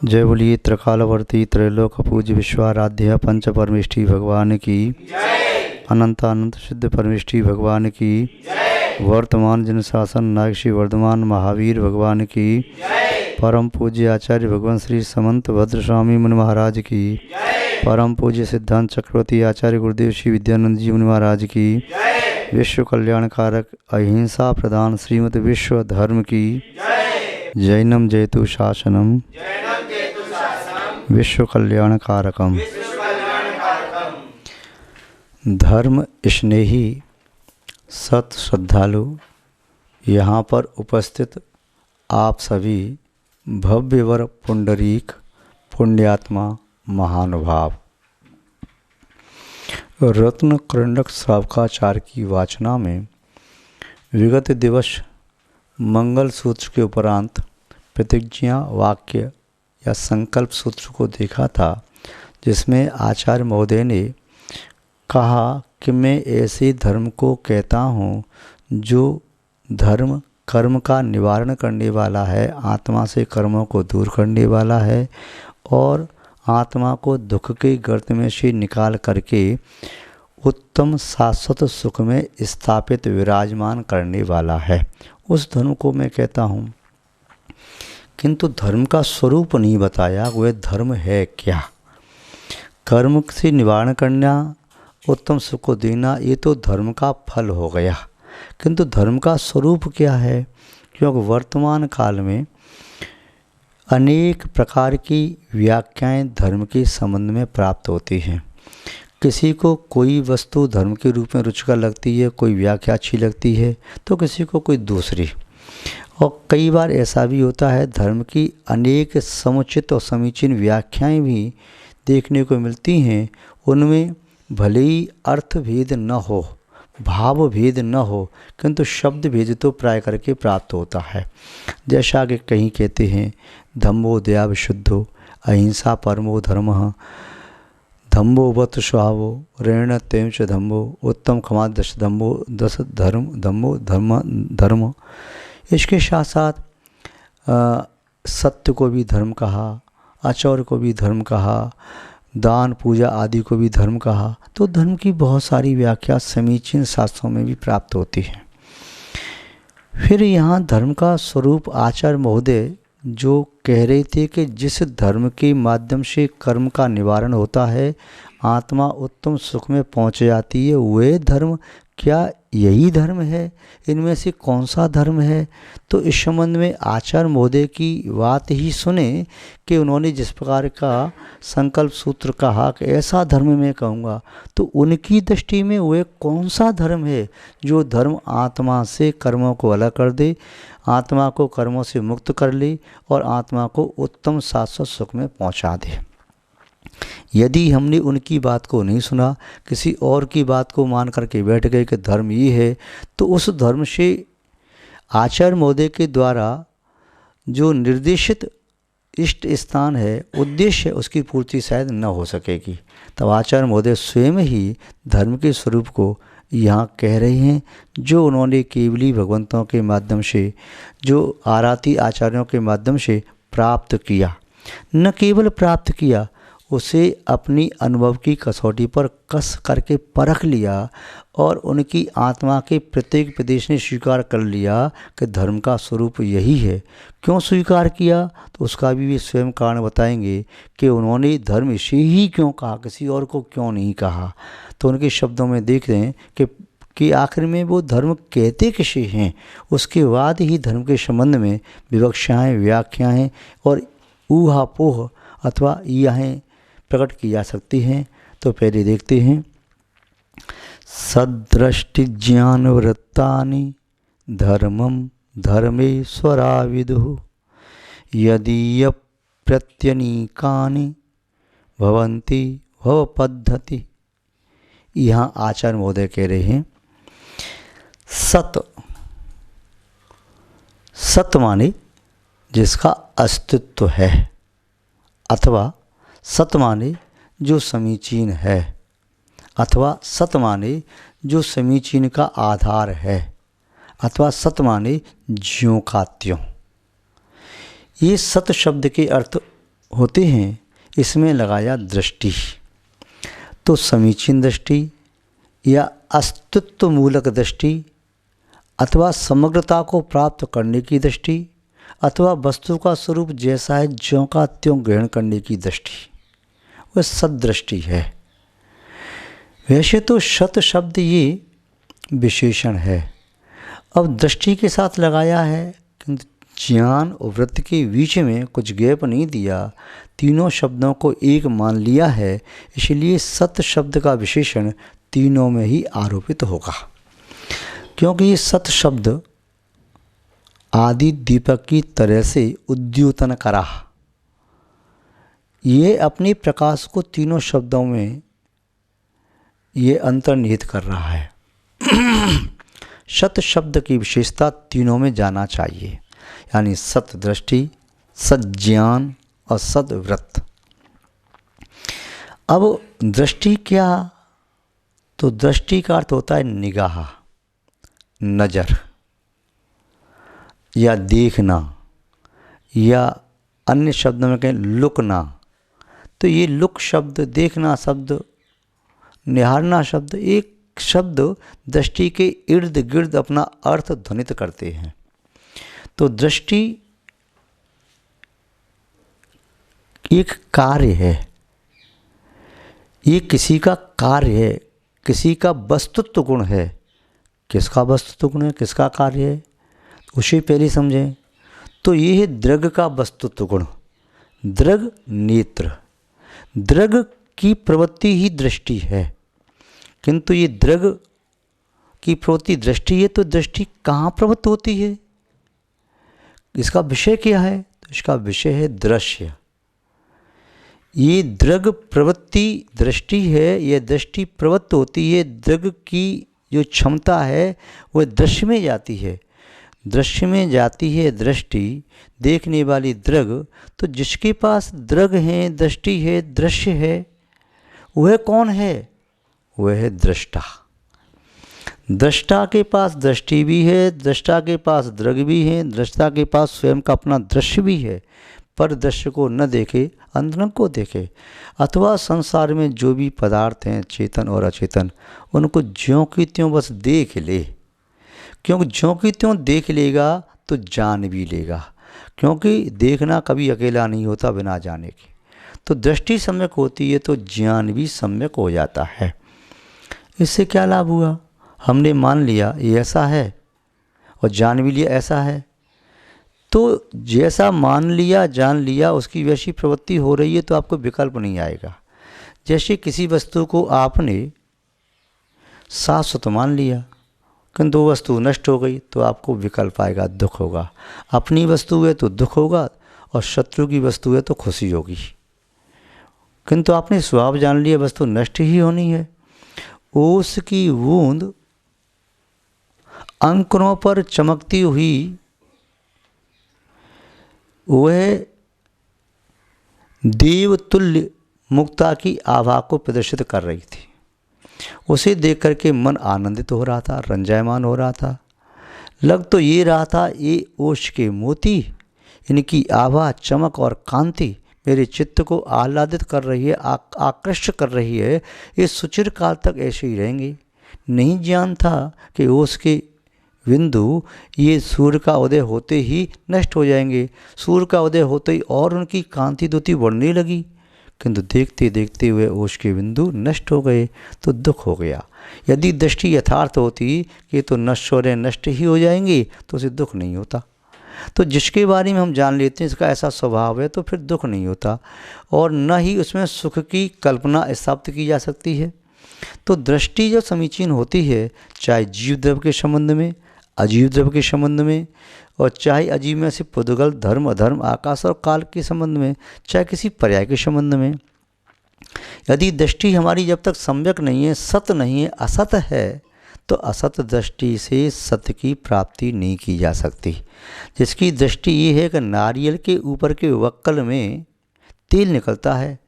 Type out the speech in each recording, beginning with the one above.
जय बोलिए त्रिकालवर्ती त्रैलोक पूज्य विश्वाराध्य पंच परमेष्ठी भगवान की अनंत अनंत सिद्ध परमेष्ठी भगवान की वर्तमान जन शासन नायक श्री वर्धमान महावीर भगवान की परम पूज्य आचार्य भगवान श्री समंत भद्र स्वामी मुनि महाराज की परम पूज्य सिद्धांत चक्रवर्ती आचार्य गुरुदेव श्री विद्यानंद जी मुनि महाराज की विश्व कल्याण कारक अहिंसा प्रदान श्रीमद विश्व धर्म की जैनम जयतु शासनम विश्व कल्याण कारकम धर्म स्नेही सत श्रद्धालु यहाँ पर उपस्थित आप सभी भव्यवर पुंडरीक पुण्यात्मा महानुभाव रत्न करंडक श्रावकाचार्य की वाचना में विगत दिवस मंगल सूत्र के उपरांत प्रतिज्ञा वाक्य या संकल्प सूत्र को देखा था, जिसमें आचार्य महोदय ने कहा कि मैं ऐसे धर्म को कहता हूँ जो धर्म कर्म का निवारण करने वाला है, आत्मा से कर्मों को दूर करने वाला है और आत्मा को दुख के गर्त में से निकाल करके उत्तम शाश्वत सुख में स्थापित विराजमान करने वाला है। उस धर्म को मैं कहता हूँ, किंतु धर्म का स्वरूप नहीं बताया, वह धर्म है क्या। कर्म से निवारण करना, उत्तम सुख को देना, ये तो धर्म का फल हो गया, किंतु धर्म का स्वरूप क्या है। क्योंकि वर्तमान काल में अनेक प्रकार की व्याख्याएं धर्म के संबंध में प्राप्त होती हैं। किसी को कोई वस्तु धर्म के रूप में रुचिकर लगती है, कोई व्याख्या अच्छी लगती है, तो किसी को कोई दूसरी। और कई बार ऐसा भी होता है, धर्म की अनेक समुचित और समीचीन व्याख्याएं भी देखने को मिलती हैं। उनमें भले ही अर्थ भेद न हो, भाव भेद न हो, किंतु शब्द भेद तो प्राय करके प्राप्त होता है। जैसा कि कहीं कहते हैं, धम्मो दया विशुद्धो अहिंसा परमो धर्मः, धम्मो वत स्वभावो ऋण तेम च धम्मो उत्तम क्षमा दश धम्मो दश धर्म धम्मो धर्म। इसके साथ साथ सत्य को भी धर्म कहा, आचौर को भी धर्म कहा, दान पूजा आदि को भी धर्म कहा। तो धर्म की बहुत सारी व्याख्या समीचीन शास्त्रों में भी प्राप्त होती है। फिर यहाँ धर्म का स्वरूप आचार्य महोदय जो कह रहे थे कि जिस धर्म के माध्यम से कर्म का निवारण होता है, आत्मा उत्तम सुख में पहुँच जाती है, वह धर्म क्या यही धर्म है? इनमें से कौन सा धर्म है? तो इस संबंध में आचार्य महोदय की बात ही सुने कि उन्होंने जिस प्रकार का संकल्प सूत्र कहा कि ऐसा धर्म मैं कहूँगा, तो उनकी दृष्टि में वह कौन सा धर्म है जो धर्म आत्मा से कर्मों को अलग कर दे, आत्मा को कर्मों से मुक्त कर ले और आत्मा को उत्तम शाश्वत सुख में पहुँचा दे। यदि हमने उनकी बात को नहीं सुना, किसी और की बात को मान करके बैठ गए कि धर्म ये है, तो उस धर्म से आचार्य महोदय के द्वारा जो निर्देशित इष्ट स्थान है, उद्देश्य, उसकी पूर्ति शायद न हो सकेगी। तब आचार्य महोदय स्वयं ही धर्म के स्वरूप को यहाँ कह रहे हैं, जो उन्होंने केवली भगवंतों के माध्यम से, जो आराती आचार्यों के माध्यम से प्राप्त किया। न केवल प्राप्त किया, उसे अपनी अनुभव की कसौटी पर कस करके परख लिया और उनकी आत्मा के प्रत्येक प्रदेश ने स्वीकार कर लिया कि धर्म का स्वरूप यही है। क्यों स्वीकार किया, तो उसका भी वे स्वयं कारण बताएंगे कि उन्होंने धर्म इसे ही क्यों कहा, किसी और को क्यों नहीं कहा। तो उनके शब्दों में देख रहे हैं कि आखिर में वो धर्म कहते किसे हैं, उसके बाद ही धर्म के संबंध में विवक्षाएँ, व्याख्याएँ और ऊहापोह अथवा यहें प्रकट की जा सकती हैं। तो पहले देखते हैं, सदृष्टि ज्ञान वृत्तानि धर्मम धर्मेश्वरा विदुः यदीय प्रत्यनीकानि भवन्ति भव पद्धति। यहाँ आचार्य महोदय कह रहे हैं, सत माने जिसका अस्तित्व है, अथवा सत माने जो समीचीन है, अथवा सत माने जो समीचीन का आधार है, अथवा सत माने ज्यों का त्यों। ये सत शब्द के अर्थ होते हैं, इसमें लगाया दृष्टि। तो समीचीन दृष्टि या अस्तित्व मूलक दृष्टि अथवा समग्रता को प्राप्त करने की दृष्टि अथवा वस्तु का स्वरूप जैसा है ज्यों का त्यों ग्रहण करने की दृष्टि, वह सदृष्टि है। वैसे तो सत शब्द ये विशेषण है, अब दृष्टि के साथ लगाया है, किंतु ज्ञान और वृत्ति के बीच में कुछ गैप नहीं दिया, तीनों शब्दों को एक मान लिया है, इसलिए सत शब्द का विशेषण तीनों में ही आरोपित होगा। क्योंकि ये सत शब्द आदि दीपक की तरह से उद्योतन करा, ये अपने प्रकाश को तीनों शब्दों में ये अंतर्निहित कर रहा है। सत शब्द की विशेषता तीनों में जाना चाहिए, यानी सत दृष्टि, सत ज्ञान और सत वृत्त। अब दृष्टि क्या, तो दृष्टि का अर्थ होता है निगाह, नज़र या देखना, या अन्य शब्दों में कहें लुकना। तो ये लुक शब्द, देखना शब्द, निहारना शब्द, एक शब्द दृष्टि के इर्द गिर्द अपना अर्थ ध्वनित करते हैं। तो दृष्टि एक कार्य है, ये किसी का कार्य है, किसी का वस्तुत्व गुण है। किसका वस्तुत्व गुण है, किसका कार्य है, उसे पहले समझें। तो ये है दृग का वस्तुत्व गुण। दृग नेत्र, दृग की प्रवृत्ति ही दृष्टि है, किंतु ये दृग की प्रवृत्ति दृष्टि है, तो दृष्टि कहाँ प्रवृत्त होती है, इसका विषय क्या है, तो इसका विषय है दृश्य। ये दृग प्रवृत्ति दृष्टि है, ये दृष्टि प्रवृत्त होती है, दृग की जो क्षमता है वह दृश्य में जाती है, दृश्य में जाती है दृष्टि, देखने वाली दृग। तो जिसके पास दृग है, दृष्टि है, दृश्य है, वह कौन है, वह है दृष्टा। दृष्टा के पास दृष्टि भी है, दृष्टा के पास दृग भी है, दृष्टा के पास स्वयं का अपना दृश्य भी है, पर दृश्य को न देखे, अंतरंग को देखे। अथवा संसार में जो भी पदार्थ हैं चेतन और अचेतन, उनको ज्यों की त्यों बस देख ले, क्योंकि ज्यों की त्यों देख लेगा तो जान भी लेगा, क्योंकि देखना कभी अकेला नहीं होता बिना जाने के। तो दृष्टि सम्यक होती है तो ज्ञान भी सम्यक हो जाता है। इससे क्या लाभ हुआ, हमने मान लिया ये ऐसा है और जान भी लिया ऐसा है, तो जैसा मान लिया जान लिया उसकी वैसी प्रवृत्ति हो रही है, तो आपको विकल्प नहीं आएगा। जैसे किसी वस्तु को आपने शाश्वत मान लिया, किंतु वो वस्तु नष्ट हो गई, तो आपको विकल्प आएगा, दुख होगा। अपनी वस्तु है तो दुख होगा और शत्रु की वस्तु है तो खुशी होगी। किंतु आपने स्वभाव जान लिया वस्तु नष्ट ही होनी है। ओस की बूंद अंकुरों पर चमकती हुई वह देवतुल्य मुक्ता की आभा को प्रदर्शित कर रही थी। उसे देख करके मन आनंदित हो रहा था, रंजायमान हो रहा था। लग तो ये रहा था ये ओश के मोती, इनकी आभा, चमक और कांति मेरे चित्त को आह्लादित कर रही है, आकृष्ट कर रही है। ये सुचिर काल तक ऐसे ही रहेंगे। नहीं जान था कि ओस के बिंदु ये सूर्य का उदय होते ही नष्ट हो जाएंगे। सूर्य का उदय होते ही और उनकी कांति द्युति बढ़ने लगी, किंतु देखते देखते हुए ओश के बिंदु नष्ट हो गए, तो दुख हो गया। यदि दृष्टि यथार्थ होती कि तो नश्वर है, नष्ट ही हो जाएंगे, तो उसे दुख नहीं होता। तो जिसके बारे में हम जान लेते हैं इसका ऐसा स्वभाव है, तो फिर दुख नहीं होता और न ही उसमें सुख की कल्पना स्थापित की जा सकती है। तो दृष्टि जो समीचीन होती है, चाहे जीव द्रव्य के संबंध में, अजीव द्रव्य के संबंध में, और चाहे अजीव में से पुद्गल, धर्म, अधर्म, आकाश और काल के संबंध में, चाहे किसी पर्याय के संबंध में, यदि दृष्टि हमारी जब तक सम्यक नहीं है, सत नहीं है, असत है, तो असत दृष्टि से सत्य की प्राप्ति नहीं की जा सकती। जिसकी दृष्टि ये है कि नारियल के ऊपर के वक्कल में तेल निकलता है,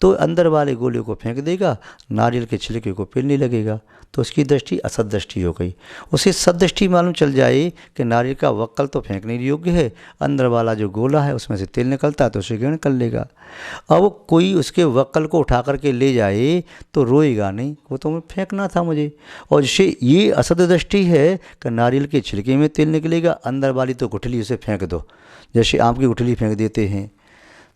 तो अंदर वाले गोले को फेंक देगा, नारियल के छिलके को पेलने लगेगा, तो उसकी दृष्टि असत दृष्टि हो गई। उसे सत दृष्टि मालूम चल जाए कि नारियल का वक्कल तो फेंकने योग्य है, अंदर वाला जो गोला है उसमें से तेल निकलता है तो उसे ग्रहण कर लेगा। अब कोई उसके वक्कल को उठा करके ले जाए तो रोएगा नहीं, वो तो फेंकना था मुझे। और जैसे ये असत दृष्टि है कि नारियल के छिलके में तेल निकलेगा, अंदर वाली तो गुठली उसे फेंक दो। जैसे आम की गुठली फेंक देते हैं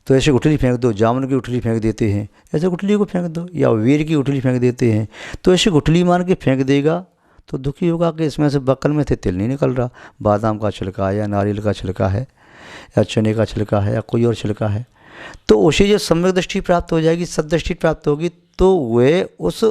तो ऐसे गुठली फेंक दो, जामुन की गुठली फेंक देते हैं ऐसे गुठली को फेंक दो, या वेर की गुठली फेंक देते हैं तो ऐसे गुठली मान के फेंक देगा तो दुखी होगा कि इसमें से बक्कल में थे तेल नहीं निकल रहा। बादाम का छिलका है या नारियल का छिलका है या चने का छिलका है या कोई और छिलका है, तो उसे जब सम्यक दृष्टि प्राप्त हो जाएगी, सदृष्टि प्राप्त होगी, तो वह उस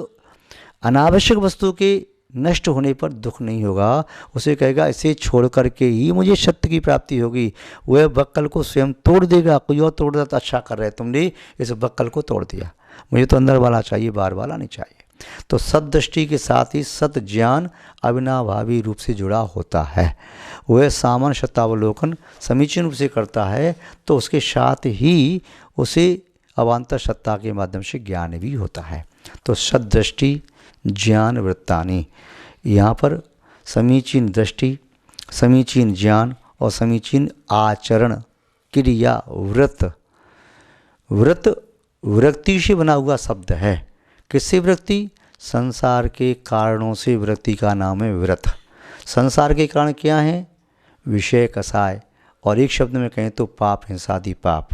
अनावश्यक वस्तु के नष्ट होने पर दुख नहीं होगा। उसे कहेगा इसे छोड़ करके ही मुझे सत्य की प्राप्ति होगी। वह बक्कल को स्वयं तोड़ देगा, कोई और तोड़ देता तो अच्छा कर रहे तुमने इस बक्कल को तोड़ दिया, मुझे तो अंदर वाला चाहिए, बाहर वाला नहीं चाहिए। तो सदृष्टि के साथ ही सत ज्ञान अविनाभावी रूप से जुड़ा होता है। वह सामान्य सत्तावलोकन समीचीन रूप से करता है तो उसके साथ ही उसे अवान्तर सत्ता के माध्यम से ज्ञान भी होता है। तो सदृष्टि ज्ञान वृत्तानि, यहाँ पर समीचीन दृष्टि, समीचीन ज्ञान और समीचीन आचरण, क्रिया, व्रत। व्रत विरक्ति से बना हुआ शब्द है। किससे विरक्ति? संसार के कारणों से विरक्ति का नाम है व्रत। संसार के कारण क्या हैं? विषय कसाय, और एक शब्द में कहें तो पाप, हिंसादि पाप।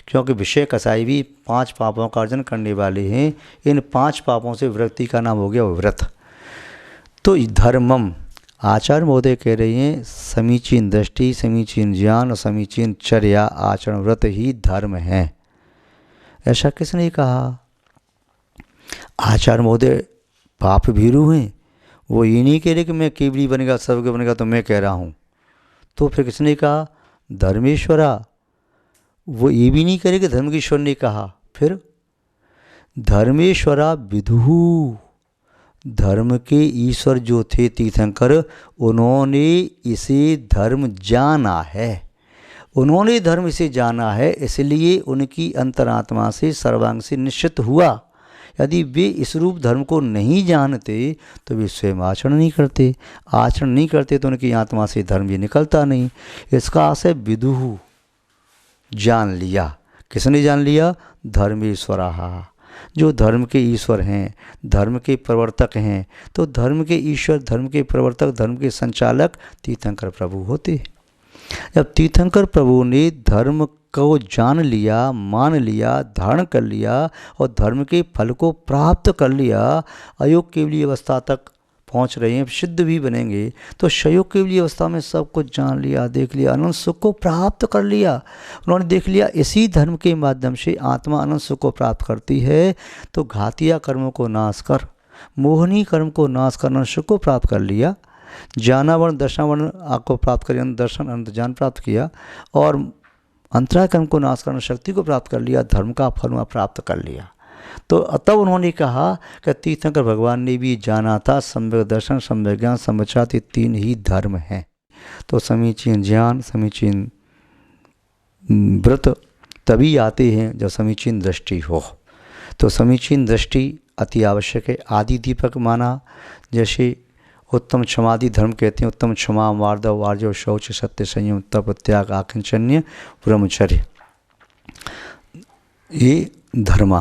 क्योंकि विषय कसाई भी 5 पापों का अर्जन करने वाले हैं। इन 5 पापों से विरक्ति का नाम हो गया व्रत। तो धर्मम, आचार्य महोदय कह रहे हैं समीचीन दृष्टि, समीचीन ज्ञान और समीचीन चर्या आचरण व्रत ही धर्म है। ऐसा किसने कहा? आचार्य महोदय पाप भीरू हैं, वो ये नहीं कह रहे कि मैं केवली बनेगा, सर्वज्ञ बनेगा तो मैं कह रहा हूँ। तो फिर किसने कहा? धर्मेश्वरा। वो ये भी नहीं करे कि धर्म के ईश्वर ने कहा। फिर धर्मेश्वरा विदुहु, धर्म के ईश्वर जो थे तीर्थंकर, उन्होंने इसे धर्म जाना है। उन्होंने धर्म इसे जाना है, इसलिए उनकी अंतरात्मा से सर्वांग से निश्चित हुआ। यदि वे इस रूप धर्म को नहीं जानते तो वे स्वयं आचरण नहीं करते। आचरण नहीं करते तो उनकी आत्मा से धर्म भी निकलता नहीं। इसका आशय विदुहु, जान लिया। किसने जान लिया? धर्मेश्वरा, जो धर्म के ईश्वर हैं, धर्म के प्रवर्तक हैं। तो धर्म के ईश्वर, धर्म के प्रवर्तक, धर्म के संचालक तीर्थंकर प्रभु होते। जब तीर्थंकर प्रभु ने धर्म को जान लिया, मान लिया, धारण कर लिया और धर्म के फल को प्राप्त कर लिया, अयोग केवली अवस्था तक पहुंच रहे हैं, सिद्ध भी बनेंगे। तो शयोग केवली अवस्था में सब कुछ जान लिया, देख लिया, अनंत सुख को प्राप्त कर लिया। उन्होंने देख लिया इसी धर्म के माध्यम से आत्मा अनंत सुख को प्राप्त करती है। तो घातिया कर्मों को नाश कर, मोहनी कर्म को नाश कर अनंत सुख को प्राप्त कर लिया। ज्ञानावरण दर्शनावरण आपको प्राप्त कर, अनंत दर्शन अनंत ज्ञान प्राप्त किया और अंतराय कर्म को नाश करने शक्ति को प्राप्त कर लिया, धर्म का फल प्राप्त कर लिया। तो तब उन्होंने कहा कि तीर्थंकर भगवान ने भी जाना था सम्यक दर्शन, सम्यक ज्ञान, सम्यक 3 ही धर्म हैं। तो समीचीन ज्ञान, समीचीन व्रत तभी आते हैं जब समीचीन दृष्टि हो। तो समीचीन दृष्टि अति आवश्यक है। आदि दीपक माना, जैसे उत्तम क्षमादि धर्म कहते हैं, उत्तम क्षमा, मार्दव, वार्जव, शौच, सत्य, संयम, तप, त्याग, आकिंचन्य, ब्रह्मचर्य, ये धर्म।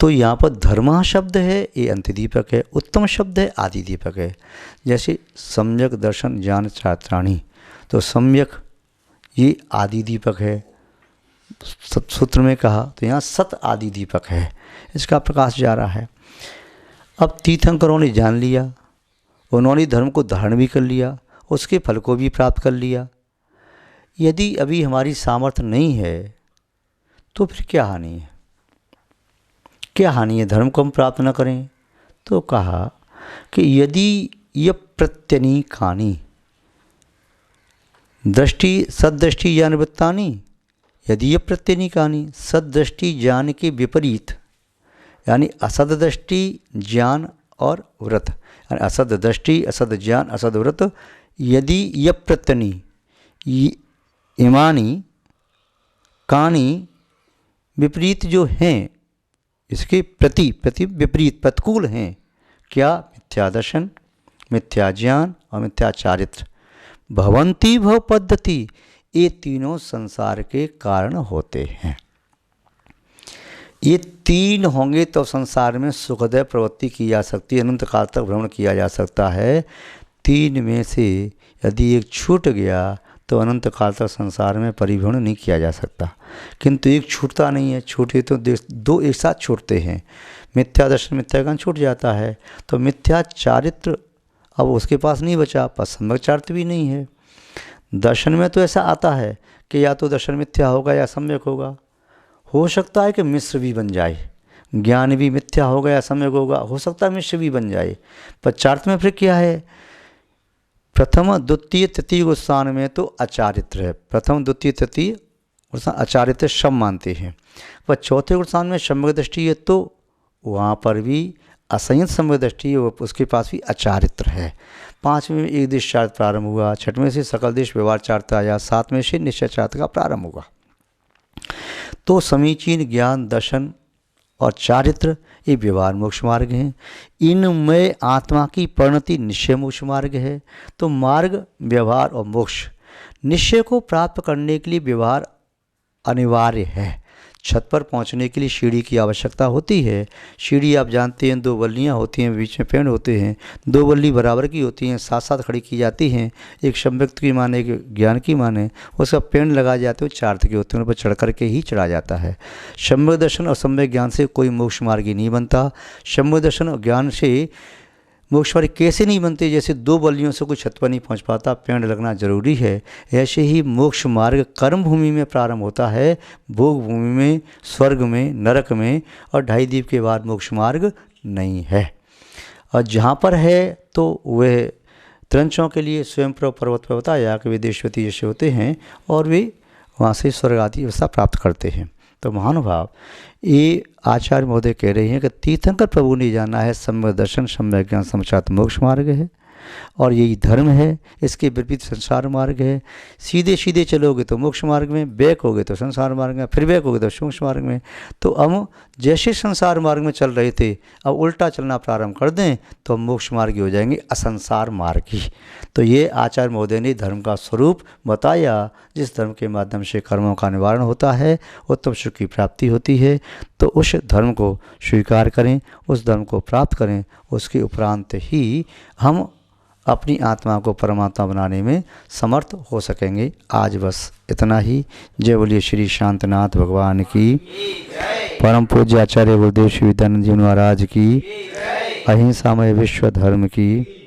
तो यहाँ पर धर्म शब्द है, ये अंत्यदीपक है। उत्तम शब्द है, आदि दीपक है। जैसे सम्यक दर्शन ज्ञान छात्राणी, तो सम्यक ये आदि दीपक है, सूत्र में कहा। तो यहाँ सत आदि दीपक है, इसका प्रकाश जा रहा है। अब तीर्थंकरों ने जान लिया, उन्होंने धर्म को धारण भी कर लिया, उसके फल को भी प्राप्त कर लिया। यदि अभी हमारी सामर्थ्य नहीं है तो फिर क्या हानि है? क्या हानि है धर्म को हम प्राप्त न करें? तो कहा कि यदि यह प्रत्यनीकानि दृष्टि सदृष्टि ज्ञान वृत्तानि, यदि यह प्रत्यनीकानि सदृष्टि ज्ञान के विपरीत, यानी असद दृष्टि ज्ञान और व्रत, यानी असद दृष्टि, असद ज्ञान, असद व्रत, यदि यह प्रत्यनी इमानी कानी विपरीत जो हैं, इसके प्रति विपरीत प्रतिकूल हैं, क्या? मिथ्या दर्शन, मिथ्या ज्ञान और मिथ्या चारित्र। भवंती भव पद्धति, ये तीनों संसार के कारण होते हैं। ये तीन होंगे तो संसार में सुखदय प्रवृत्ति की जा सकती है, अनंत काल तक भ्रमण किया जा सकता है। तीन में से यदि एक छूट गया तो अनंत काल तक संसार में परिभ्रमण नहीं किया जा सकता। किंतु एक छूटता नहीं है, छूटे तो दो एक साथ छूटते हैं। मिथ्या दर्शन मिथ्या ज्ञान छूट जाता है तो मिथ्या चारित्र अब उसके पास नहीं बचा, पर सम्यक चारित्र भी नहीं है। दर्शन में तो ऐसा आता है कि या तो दर्शन मिथ्या होगा या सम्यक होगा। हो सकता है कि मिश्र भी बन जाए, ज्ञान भी मिथ्या होगा या सम्यक होगा, हो सकता है मिश्र भी बन जाए। पर चारित्र में फिर क्या है? प्रथम द्वितीय तृतीय स्थान में तो अचारित्र है, प्रथम द्वितीय तृतीय अचारित्र शम मानते हैं। पर चौथे स्थान में सम्यक दृष्टि है तो वहाँ पर भी असंयत सम्यक दृष्टि है, उसके पास भी अचारित्र है। पाँचवें में एक देश चारित्र प्रारंभ हुआ, छठवें से सकल देश व्यवहार चारित्र आया, सातवें से निश्चय चारित्र का प्रारंभ हुआ। तो समीचीन ज्ञान दर्शन और चारित्र ये व्यवहार मोक्ष मार्ग हैं। इनमें आत्मा की परिणति निश्चय मोक्ष मार्ग है। तो मार्ग, व्यवहार और मोक्ष, निश्चय को प्राप्त करने के लिए व्यवहार अनिवार्य है। छत पर पहुंचने के लिए सीढ़ी की आवश्यकता होती है। सीढ़ी आप जानते हैं, दो बल्लियां होती हैं, बीच में पेड़ होते हैं, दो बल्ली बराबर की होती हैं, साथ साथ खड़ी की जाती हैं। एक सम्यक की माने, एक ज्ञान की माने, उसका पेड़ लगाए जाते हैं, चारित्र के होते हैं, उन पर चढ़ करके ही चढ़ा जाता है। सम्यक दर्शन और सम्यक ज्ञान से कोई मोक्ष मार्ग ही नहीं बनता। सम्यक दर्शन और ज्ञान से मोक्ष मार्ग कैसे नहीं बनते? जैसे दो बल्लियों से कोई छत पर नहीं पहुंच पाता, पेड़ लगना जरूरी है, ऐसे ही मोक्ष मार्ग कर्म भूमि में प्रारंभ होता है, भोग भूमि में, स्वर्ग में, नरक में, और ढाई द्वीप के बाद मोक्ष मार्ग नहीं है। और जहाँ पर है तो वह त्रंचों के लिए स्वयं पर्वत पर बताया कि वे देशवती जैसे होते हैं और वे वहाँ से स्वर्ग आदि व्यवस्था प्राप्त करते हैं। तो महानुभाव, ये आचार्य महोदय कह रहे हैं कि तीर्थंकर प्रभु ने जाना है सम्यक दर्शन, सम्यक ज्ञान, सम्यक मोक्ष मार्ग है और यही धर्म है। इसके विपरीत संसार मार्ग है। सीधे सीधे चलोगे तो मोक्ष मार्ग में, बैक होगे तो संसार मार्ग में, फिर बैक होगे तो मोक्ष मार्ग में। तो अब जैसे संसार मार्ग में चल रहे थे, अब उल्टा चलना प्रारंभ कर दें तो मोक्ष मार्गी हो जाएंगे, असंसार मार्गी। तो ये आचार्य महोदय ने धर्म का स्वरूप बताया, जिस धर्म के माध्यम से कर्मों का निवारण होता है, उत्तम सुख की प्राप्ति होती है। तो उस धर्म को स्वीकार करें, उस धर्म को प्राप्त करें, उसके उपरांत ही हम अपनी आत्मा को परमात्मा बनाने में समर्थ हो सकेंगे। आज बस इतना ही। जय बोलिए श्री शांतनाथ भगवान की, परम पूज्य आचार्य गुरुदेव श्री विद्यानंद जी महाराज की, अहिंसामय विश्व धर्म की।